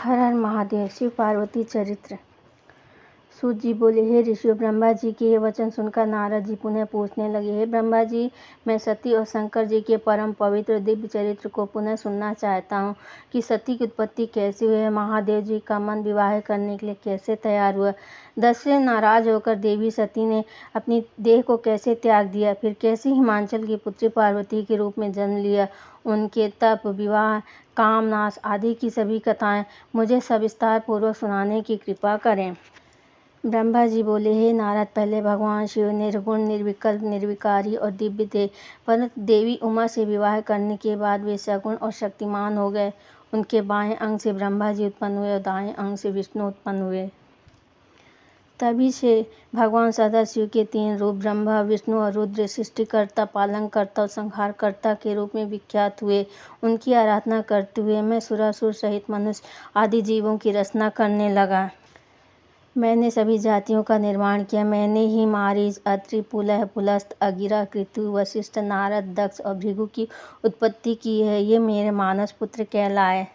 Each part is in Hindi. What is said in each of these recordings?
हर हर महादेव। शिव पार्वती चरित्र। सूत जी बोले, हे ऋषियों, ब्रह्मा जी के ये वचन सुनकर नारद जी पुनः पूछने लगे, हे ब्रह्मा जी, मैं सती और शंकर जी के परम पवित्र दिव्य चरित्र को पुनः सुनना चाहता हूँ कि सती की उत्पत्ति कैसे हुई, महादेव जी का मन विवाह करने के लिए कैसे तैयार हुआ, दस से नाराज होकर देवी सती ने अपनी देह को कैसे त्याग दिया, फिर कैसे हिमांचल की पुत्री पार्वती के रूप में जन्म लिया, उनके तप, विवाह, कामनाश आदि की सभी कथाएं मुझे सविस्तार पूर्वक सुनाने की कृपा करें। ब्रह्मा जी बोले, हे नारद, पहले भगवान शिव निर्गुण, निर्विकल्प, निर्विकारी और दिव्य थे, परंतु देवी उमा से विवाह करने के बाद वे सगुण और शक्तिमान हो गए। उनके बाएं अंग से ब्रह्मा जी उत्पन्न हुए और दाएं अंग से विष्णु उत्पन्न हुए। तभी से भगवान सदाशिव के तीन रूप ब्रह्मा, विष्णु और रुद्र सृष्टिकर्ता, पालनकर्ता और संहारकर्ता के रूप में विख्यात हुए। उनकी आराधना करते हुए मैं सुरासुर सहित मनुष्य आदि जीवों की रचना करने लगा। मैंने सभी जातियों का निर्माण किया। मैंने ही मारीच, अत्रि, पुलह, पुलस्त, अगिरा, कृतु, वशिष्ठ, नारद, दक्ष और भृगु की उत्पत्ति की है। ये मेरे मानस पुत्र कहलाए।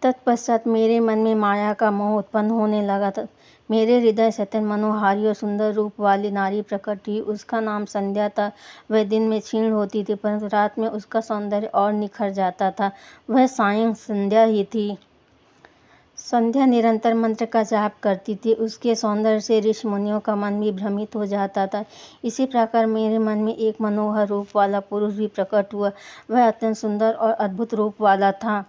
तत्पश्चात मेरे मन में माया का मोह उत्पन्न होने लगा था। मेरे हृदय से अत्यंत मनोहारी और सुंदर रूप वाली नारी प्रकट हुई। उसका नाम संध्या था। वह दिन में क्षीण होती थी, परंतु रात में उसका सौंदर्य और निखर जाता था। वह सायं संध्या ही थी। संध्या निरंतर मंत्र का जाप करती थी। उसके सौंदर्य से ऋषि मुनियों का मन भी भ्रमित हो जाता था। इसी प्रकार मेरे मन में एक मनोहर रूप वाला पुरुष भी प्रकट हुआ। वह अत्यंत सुंदर और अद्भुत रूप वाला था।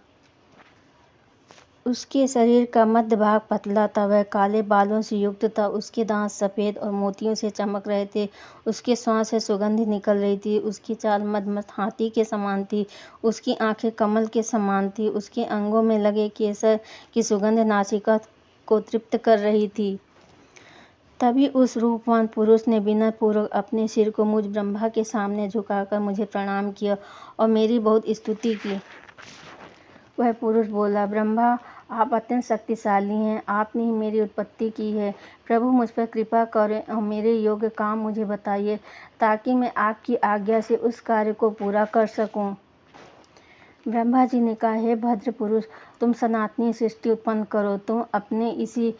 उसके शरीर का मध्य भाग पतला था। वह काले बालों से युक्त था। उसके दांत सफ़ेद और मोतियों से चमक रहे थे। उसके श्वास से सुगंध निकल रही थी। उसकी चाल मदमस्त हाथी के समान थी। उसकी आंखें कमल के समान थी। उसके अंगों में लगे केसर की सुगंध नासिका को तृप्त कर रही थी। तभी उस रूपवान पुरुष ने विनय पूर्वक अपने सिर को मुझ ब्रह्मा के सामने झुकाकर मुझे प्रणाम किया और मेरी बहुत स्तुति की। वह पुरुष बोला, ब्रह्मा, आप अत्यंत शक्तिशाली हैं। आपने ही मेरी उत्पत्ति की है। प्रभु, मुझ पर कृपा करें और मेरे योग्य काम मुझे बताइए, ताकि मैं आपकी आज्ञा से उस कार्य को पूरा कर सकूं। ब्रह्मा जी ने कहा, हे भद्र पुरुष, तुम सनातनी सृष्टि उत्पन्न करो। तुम अपने इसी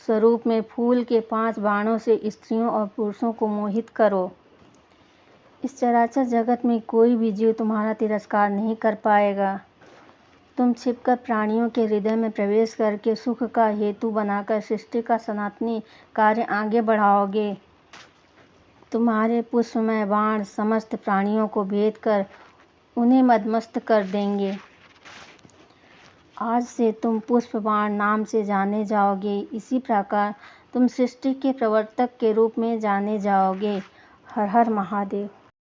स्वरूप में फूल के 5 बाणों से स्त्रियों और पुरुषों को मोहित करो। इस चराचर जगत में कोई भी जीव तुम्हारा तिरस्कार नहीं कर पाएगा। तुम छिपकर प्राणियों के हृदय में प्रवेश करके सुख का हेतु बनाकर सृष्टि का सनातनी कार्य आगे बढ़ाओगे। तुम्हारे पुष्पमय बाण समस्त प्राणियों को भेद कर उन्हें मदमस्त कर देंगे। आज से तुम पुष्पबाण नाम से जाने जाओगे। इसी प्रकार तुम सृष्टि के प्रवर्तक के रूप में जाने जाओगे। हर हर महादेव।